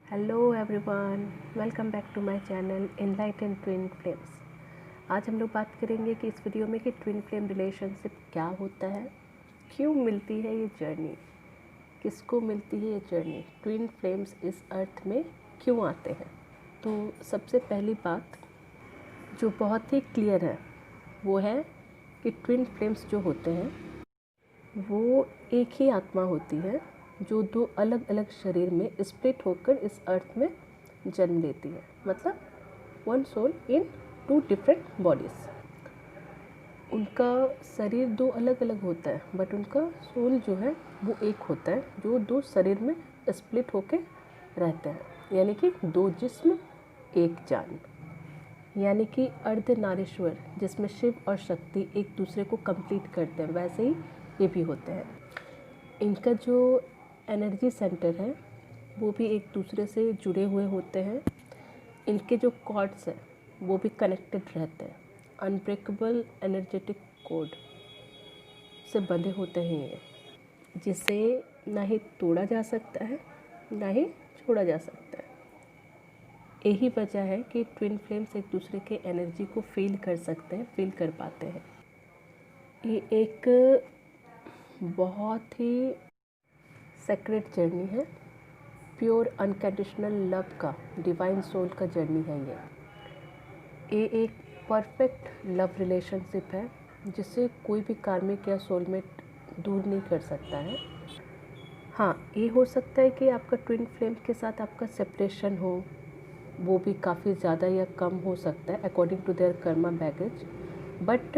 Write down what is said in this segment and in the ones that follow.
Hello everyone, welcome back to my channel enlighten twin flames. आज हम लोग बात करेंगे कि इस वीडियो में कि ट्विन फ्लेम रिलेशनशिप क्या होता है, क्यों मिलती है ये जर्नी, किसको मिलती है ये जर्नी, ट्विन फ्लेम्स इस अर्थ में क्यों आते हैं। तो सबसे पहली बात जो बहुत ही क्लियर है वो है कि ट्विन फ्लेम्स जो होते हैं वो एक ही आत्मा होती है जो दो अलग अलग शरीर में स्प्लिट होकर इस अर्थ में जन्म लेती है। मतलब one soul in two different bodies. उनका शरीर दो अलग अलग होता है बट उनका सोल जो है वो एक होता है, जो दो शरीर में स्प्लिट होकर रहते हैं। यानी कि दो जिस्म एक जान, यानी कि अर्धनारीश्वर, जिसमें शिव और शक्ति एक दूसरे को कंप्लीट करते हैं, वैसे ही ये भी होते हैं। इनका जो एनर्जी सेंटर है वो भी एक दूसरे से जुड़े हुए होते हैं। इनके जो कॉर्ड्स हैं वो भी कनेक्टेड रहते हैं, अनब्रेकेबल एनर्जेटिक कोड से बंधे होते हैं ये, जिसे ना ही तोड़ा जा सकता है ना ही छोड़ा जा सकता है। यही वजह है कि ट्विन फ्लेम्स एक दूसरे के एनर्जी को फील कर सकते हैं, फील कर पाते हैं। ये एक बहुत ही सेक्रेट जर्नी है, प्योर अनकंडीशनल लव का, डिवाइन सोल का जर्नी है ये एक परफेक्ट लव रिलेशनशिप है जिसे कोई भी कार्मिक या सोलमेट दूर नहीं कर सकता है। हाँ, ये हो सकता है कि आपका ट्विन फ्लेम के साथ आपका सेपरेशन हो, वो भी काफ़ी ज़्यादा या कम हो सकता है according to their karma baggage, but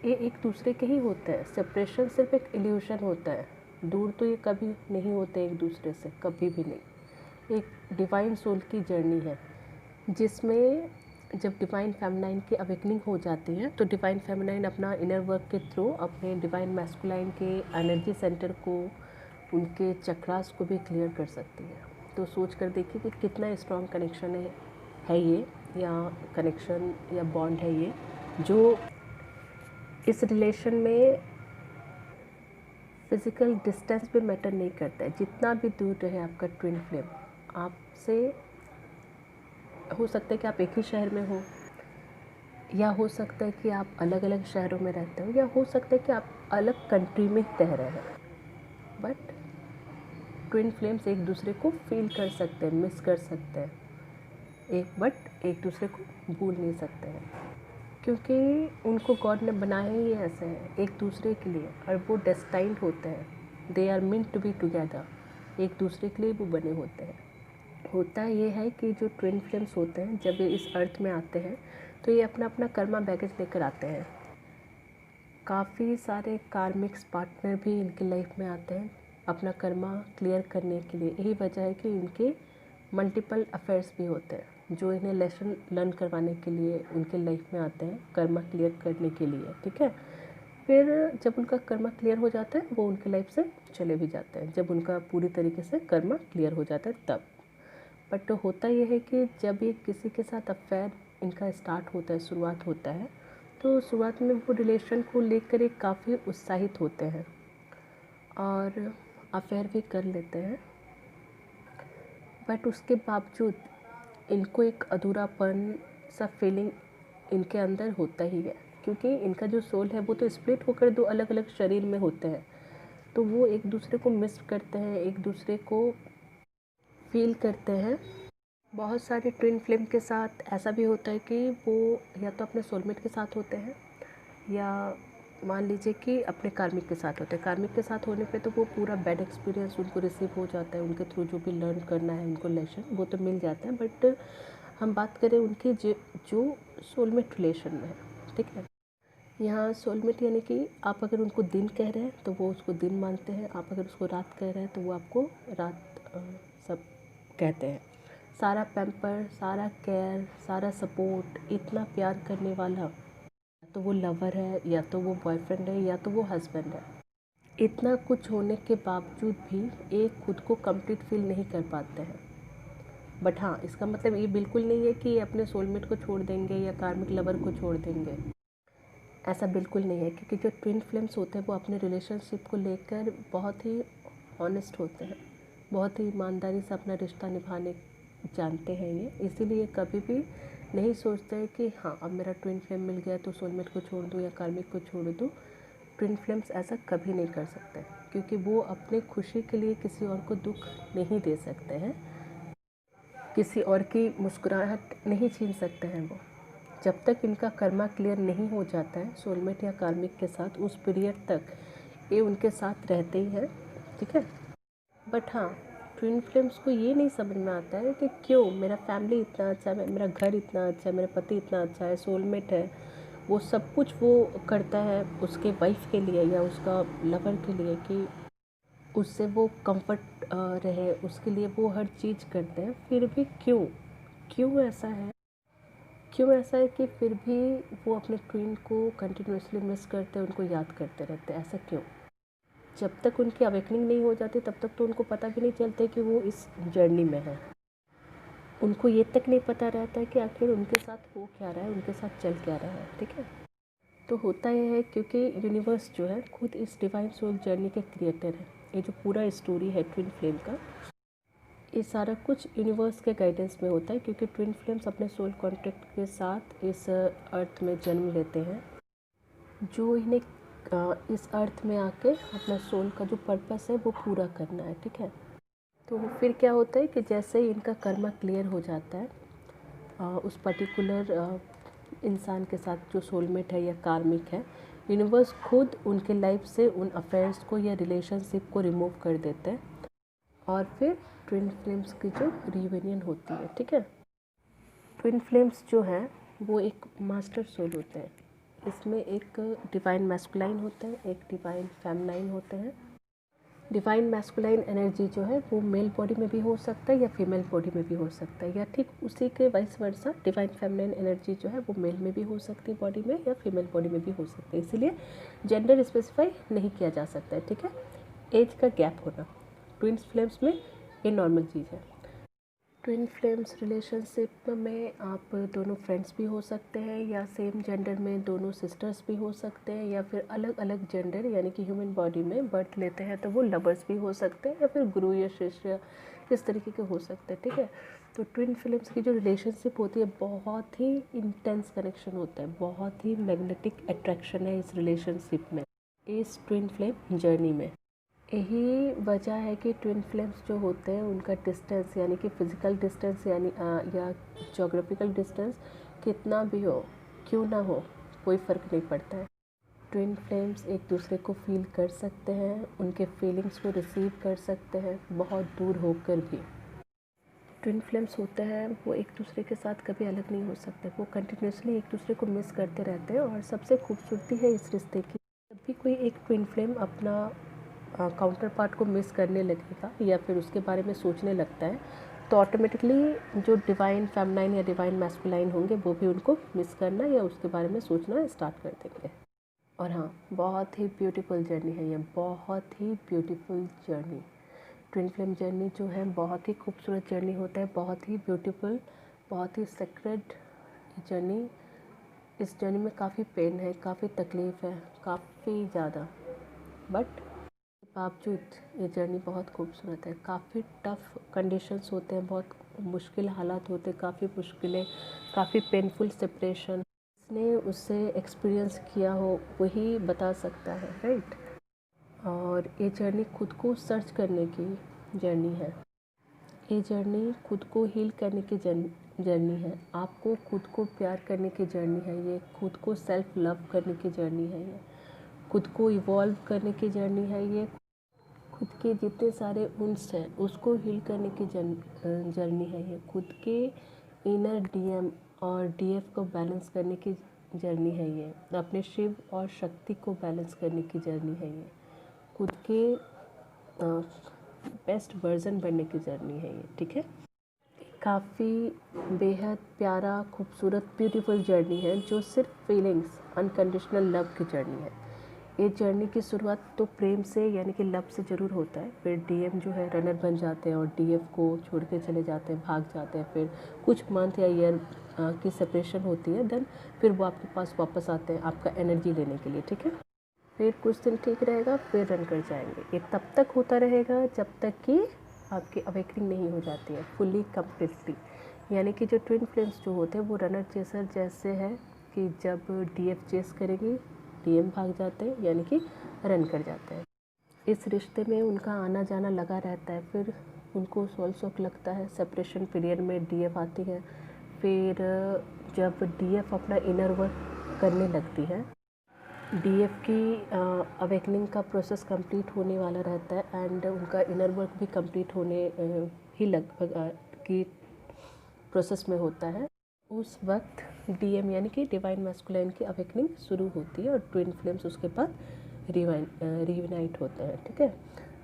ये एक दूसरे के ही होते हैं। सेपरेशन सिर्फ एक इल्यूशन होता है, दूर तो ये कभी नहीं होते एक दूसरे से, कभी भी नहीं। एक डिवाइन सोल की जर्नी है जिसमें जब डिवाइन फेमिनाइन की अवेकनिंग हो जाती है तो डिवाइन फेमिनाइन अपना इनर वर्क के थ्रू अपने डिवाइन मैस्कुलाइन के एनर्जी सेंटर को, उनके चक्रास को भी क्लियर कर सकती है। तो सोच कर देखिए कि कितना स्ट्रॉन्ग कनेक्शन है ये, या कनेक्शन या बॉन्ड है ये, जो इस रिलेशन में फिज़िकल डिस्टेंस भी मैटर नहीं करता है। जितना भी दूर रहे आपका ट्विन फ्लेम आपसे, हो सकता है कि आप एक ही शहर में हो, या हो सकता है कि आप अलग अलग शहरों में रहते हो, या हो सकता है कि आप अलग कंट्री में तैर रहे हैं, बट ट्विन फ्लेम्स एक दूसरे को फील कर सकते हैं, मिस कर सकते हैं बट एक दूसरे को भूल नहीं सकते हैं, क्योंकि उनको गॉड ने बनाया ही ऐसे है एक दूसरे के लिए, और वो डेस्टाइंड होते हैं। They are meant to be together, एक दूसरे के लिए वो बने होते हैं। होता ये है कि जो ट्विन फ्लेम्स होते हैं जब ये इस अर्थ में आते हैं तो ये अपना अपना कर्मा बैगेज लेकर आते हैं। काफ़ी सारे कार्मिक्स पार्टनर भी इनकी लाइफ में आते हैं अपना कर्मा क्लियर करने के लिए। यही वजह है कि इनके मल्टीपल अफेयर्स भी होते हैं जो इन्हें लेसन लर्न करवाने के लिए उनके लाइफ में आते हैं, कर्मा क्लियर करने के लिए। ठीक है, फिर जब उनका कर्मा क्लियर हो जाता है वो उनके लाइफ से चले भी जाते हैं, जब उनका पूरी तरीके से कर्मा क्लियर हो जाता है तब। बट तो होता यह है कि जब ये किसी के साथ अफेयर इनका स्टार्ट होता है, शुरुआत होता है, तो शुरुआत में वो रिलेशन को लेकर एक काफ़ी उत्साहित होते हैं और अफेयर भी कर लेते हैं, बट उसके बावजूद इनको एक अधूरापन सा फीलिंग इनके अंदर होता ही है, क्योंकि इनका जो सोल है वो तो स्प्लिट होकर दो अलग अलग शरीर में होते हैं, तो वो एक दूसरे को मिस करते हैं, एक दूसरे को फील करते हैं। बहुत सारे ट्विन फ्लेम के साथ ऐसा भी होता है कि वो या तो अपने सोलमेट के साथ होते हैं, या मान लीजिए कि अपने कार्मिक के साथ होते हैं। कार्मिक के साथ होने पे तो वो पूरा बैड एक्सपीरियंस उनको रिसीव हो जाता है, उनके थ्रू जो भी लर्न करना है उनको लेसन वो तो मिल जाता है। बट हम बात करें उनके जो सोलमेट रिलेशन में है, ठीक है, यहाँ सोलमेट यानी कि आप अगर उनको दिन कह रहे हैं तो वो उसको दिन मानते हैं, आप अगर उसको रात कह रहे हैं तो वो आपको रात सब कहते हैं। सारा पैम्पर, सारा केयर, सारा सपोर्ट, इतना प्यार करने वाला, तो वो लवर है, या तो वो बॉयफ्रेंड है, या तो वो हस्बैंड है। इतना कुछ होने के बावजूद भी एक खुद को कंप्लीट फील नहीं कर पाते हैं। बट हाँ, इसका मतलब ये बिल्कुल नहीं है कि ये अपने सोलमेट को छोड़ देंगे या कार्मिक लवर को छोड़ देंगे, ऐसा बिल्कुल नहीं है। क्योंकि जो ट्विन फ्लेम्स होते हैं वो अपने रिलेशनशिप को लेकर बहुत ही ऑनेस्ट होते हैं, बहुत ही ईमानदारी से अपना रिश्ता निभाने जानते हैं ये, इसीलिए कभी भी नहीं सोचते हैं कि हाँ अब मेरा ट्विन फ्लेम मिल गया तो सोलमेट को छोड़ दूँ या कार्मिक को छोड़ दूँ। ट्विन फ्लेम्स ऐसा कभी नहीं कर सकते, क्योंकि वो अपने खुशी के लिए किसी और को दुख नहीं दे सकते हैं, किसी और की मुस्कुराहट नहीं छीन सकते हैं वो। जब तक इनका कर्मा क्लियर नहीं हो जाता है सोलमेट या कार्मिक के साथ, उस पीरियड तक ये उनके साथ रहते ही हैं, ठीक है। बट हाँ, ट्विन फ्लेम्स को ये नहीं समझ में आता है कि क्यों मेरा फैमिली इतना अच्छा है, मेरा घर इतना अच्छा है, मेरा पति इतना अच्छा है, सोलमेट है, वो सब कुछ वो करता है उसके वाइफ के लिए या उसका लवर के लिए कि उससे वो कंफर्ट रहे, उसके लिए वो हर चीज़ करते हैं, फिर भी क्यों ऐसा है, क्यों ऐसा है कि फिर भी वो अपने ट्विन को कंटिन्यूसली मिस करते हैं, उनको याद करते रहते हैं, ऐसा क्यों? जब तक उनकी अवेकनिंग नहीं हो जाती तब तक तो उनको पता भी नहीं चलता कि वो इस जर्नी में है। उनको ये तक नहीं पता रहता है कि आखिर उनके साथ हो क्या रहा है, उनके साथ चल क्या रहा है, ठीक है। तो होता यह है क्योंकि यूनिवर्स जो है खुद इस डिवाइन सोल जर्नी के क्रिएटर है। ये जो पूरा स्टोरी है ट्विन फ्लेम का, ये सारा कुछ यूनिवर्स के गाइडेंस में होता है, क्योंकि ट्विन फ्लेम्स अपने सोल कॉन्ट्रैक्ट के साथ इस अर्थ में जन्म लेते हैं, जो इन्हें इस अर्थ में आके अपना सोल का जो पर्पस है वो पूरा करना है, ठीक है। तो फिर क्या होता है कि जैसे ही इनका कर्मा क्लियर हो जाता है उस पर्टिकुलर इंसान के साथ जो सोलमेट है या कार्मिक है, यूनिवर्स खुद उनके लाइफ से उन अफेयर्स को या रिलेशनशिप को रिमूव कर देते हैं और फिर ट्विन फ्लेम्स की जो रियूनियन होती है, ठीक है। ट्विन फ्लेम्स जो हैं वो एक मास्टर सोल होते हैं। इसमें एक डिवाइन मैस्कुलाइन होता है, एक डिवाइन फेमिनाइन होते हैं। डिवाइन मैस्कुलाइन एनर्जी जो है वो मेल बॉडी में भी हो सकता है या फीमेल बॉडी में भी हो सकता है, या ठीक उसी के vice versa divine feminine energy जो है वो मेल में भी हो सकती है बॉडी में या फीमेल बॉडी में भी हो सकती है, इसीलिए जेंडर स्पेसिफाई नहीं किया जा सकता है, ठीक है। एज का गैप होना ट्विन फ्लेम्स में ये नॉर्मल चीज़ है। ट्विन फ्लेम्स रिलेशनशिप में आप दोनों फ्रेंड्स भी हो सकते हैं, या सेम जेंडर में दोनों सिस्टर्स भी हो सकते हैं, या फिर अलग अलग जेंडर यानी कि ह्यूमन बॉडी में बर्थ लेते हैं तो वो लवर्स भी हो सकते हैं, या फिर गुरु या शिष्य इस तरीके के हो सकते हैं, ठीक है। तो ट्विन फ्लेम्स की जो रिलेशनशिप होती है बहुत ही इंटेंस कनेक्शन होता है, बहुत ही मैग्नेटिक अट्रैक्शन है इस रिलेशनशिप में, इस ट्विन फ्लेम जर्नी में। यही वजह है कि ट्विन फ्लेम्स जो होते हैं उनका डिस्टेंस यानी कि फ़िज़िकल डिस्टेंस यानी या जोग्राफिकल डिस्टेंस कितना भी हो, क्यों ना हो, कोई फ़र्क नहीं पड़ता है। ट्विन फ्लेम्स एक दूसरे को फील कर सकते हैं, उनके फीलिंग्स को रिसीव कर सकते हैं बहुत दूर होकर भी। ट्विन फ्लेम्स होते हैं वो एक दूसरे के साथ कभी अलग नहीं हो सकते, वो कंटिन्यूसली एक दूसरे को मिस करते रहते हैं। और सबसे खूबसूरती है इस रिश्ते की, जब भी कोई एक ट्विन फ्लेम अपना काउंटर पार्ट को मिस करने लगेगा या फिर उसके बारे में सोचने लगता है, तो ऑटोमेटिकली जो डिवाइन फेमिनाइन या डिवाइन मैस्कुलाइन होंगे वो भी उनको मिस करना या उसके बारे में सोचना स्टार्ट कर देंगे। और हाँ, बहुत ही ब्यूटीफुल जर्नी है ये, बहुत ही beautiful journey. Twin flame journey जो है बहुत ही खूबसूरत जर्नी होता है, बहुत ही ब्यूटीफुल, बहुत ही सेक्रेड जर्नी। इस जर्नी में काफ़ी पेन है, काफ़ी तकलीफ़ है, काफ़ी ज़्यादा, बट बावजूद ये जर्नी बहुत खूबसूरत है। काफ़ी टफ़ कंडीशंस होते हैं, बहुत मुश्किल हालात होते हैं, काफ़ी मुश्किलें, काफ़ी पेनफुल सेपरेशन। जिसने उससे एक्सपीरियंस किया हो वही बता सकता है, राइट। और ये जर्नी खुद को सर्च करने की जर्नी है, ये जर्नी खुद को हील करने की जर्नी है, आपको खुद को प्यार करने की जर्नी है, ये खुद को सेल्फ लव करने की जर्नी है, ये खुद को इवॉल्व करने की जर्नी है, ये खुद के जितने सारे वुंड्स हैं उसको हील करने की जर्नी है, ये खुद के इनर डीएम और डीएफ को बैलेंस करने की जर्नी है, ये अपने शिव और शक्ति को बैलेंस करने की जर्नी है, ये खुद के बेस्ट वर्जन बनने की जर्नी है ये, ठीक है। काफ़ी बेहद प्यारा, खूबसूरत, ब्यूटीफुल जर्नी है जो सिर्फ फीलिंग्स, अनकंडीशनल लव की जर्नी है। ये जर्नी की शुरुआत तो प्रेम से यानी कि लव से ज़रूर होता है, फिर डीएम जो है रनर बन जाते हैं और डीएफ को छोड़ के चले जाते हैं, भाग जाते हैं, फिर कुछ मंथ या ईयर की सेपरेशन होती है, देन फिर वो आपके पास वापस आते हैं आपका एनर्जी लेने के लिए, ठीक है। फिर कुछ दिन ठीक रहेगा, फिर रन कर जाएंगे। ये तब तक होता रहेगा जब तक कि आपकी अवेकनिंग नहीं हो जाती है फुल्ली कम्प्लीटली। यानी कि जो ट्विन फ्लेम्स जो होते हैं वो रनर चेसर जैसे है कि जब डीएफ चेस करेगी डीएम भाग जाते हैं, यानी कि रन कर जाते हैं। इस रिश्ते में उनका आना जाना लगा रहता है। फिर उनको सोल शॉक लगता है, सेपरेशन पीरियड में डीएफ आती है। फिर जब डीएफ अपना इनर वर्क करने लगती है, डीएफ की अवेकनिंग का प्रोसेस कंप्लीट होने वाला रहता है एंड उनका इनर वर्क भी कंप्लीट होने ही लगभग की प्रोसेस में होता है। उस वक्त डीएम यानी कि डिवाइन मैस्कुलाइन की अवेकनिंग शुरू होती है और ट्विन फ्लेम्स उसके बाद रियूनाइट होते हैं। ठीक है,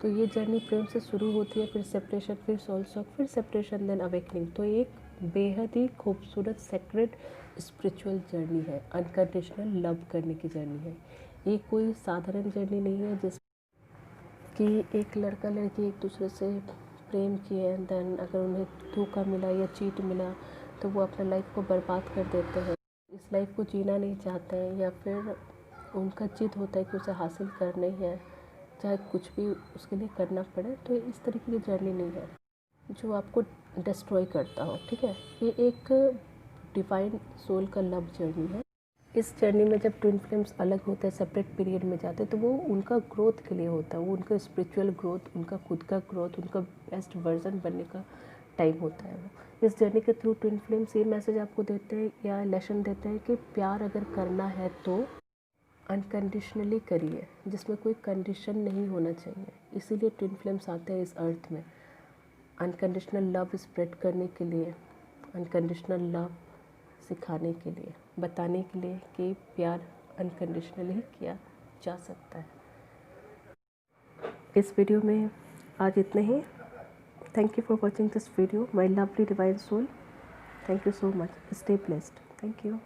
तो ये जर्नी प्रेम से शुरू होती है, फिर सेपरेशन, फिर सोल शॉक, फिर सेपरेशन, देन अवेकनिंग। तो एक बेहद ही खूबसूरत सेक्रेट स्पिरिचुअल जर्नी है, अनकंडीशनल लव करने की जर्नी है। ये कोई साधारण जर्नी नहीं है जिस कि एक लड़का लड़की एक दूसरे से प्रेम किए, देन अगर उन्हें धोखा मिला या चीट मिला तो वो अपने लाइफ को बर्बाद कर देते हैं, इस लाइफ को जीना नहीं चाहते हैं, या फिर उनका जिद होता है कि उसे हासिल करना ही है, चाहे कुछ भी उसके लिए करना पड़े। तो इस तरीके की जर्नी नहीं है जो आपको डिस्ट्रॉय करता हो। ठीक है, ये एक डिवाइन सोल का लव जर्नी है। इस जर्नी में जब ट्विन फ्लेम्स अलग होते हैं, सेपरेट पीरियड में जाते हैं, तो वो उनका ग्रोथ के लिए होता है, वो उनका स्पिरिचुअल ग्रोथ, उनका खुद का ग्रोथ, उनका बेस्ट वर्जन बनने का टाइम होता है। वो इस जर्नी के थ्रू ट्विन फ्लेम्स ये मैसेज आपको देते हैं या लेसन देते हैं कि प्यार अगर करना है तो अनकंडीशनली करिए, जिसमें कोई कंडीशन नहीं होना चाहिए। इसीलिए ट्विन फ्लेम्स आते हैं इस अर्थ में, अनकंडीशनल लव स्प्रेड करने के लिए, अनकंडीशनल लव सिखाने के लिए, बताने के लिए कि प्यार अनकंडीशनल ही किया जा सकता है। इस वीडियो में आज इतना ही। Thank you for watching this video, my lovely divine soul. Thank you so much, stay blessed. Thank you.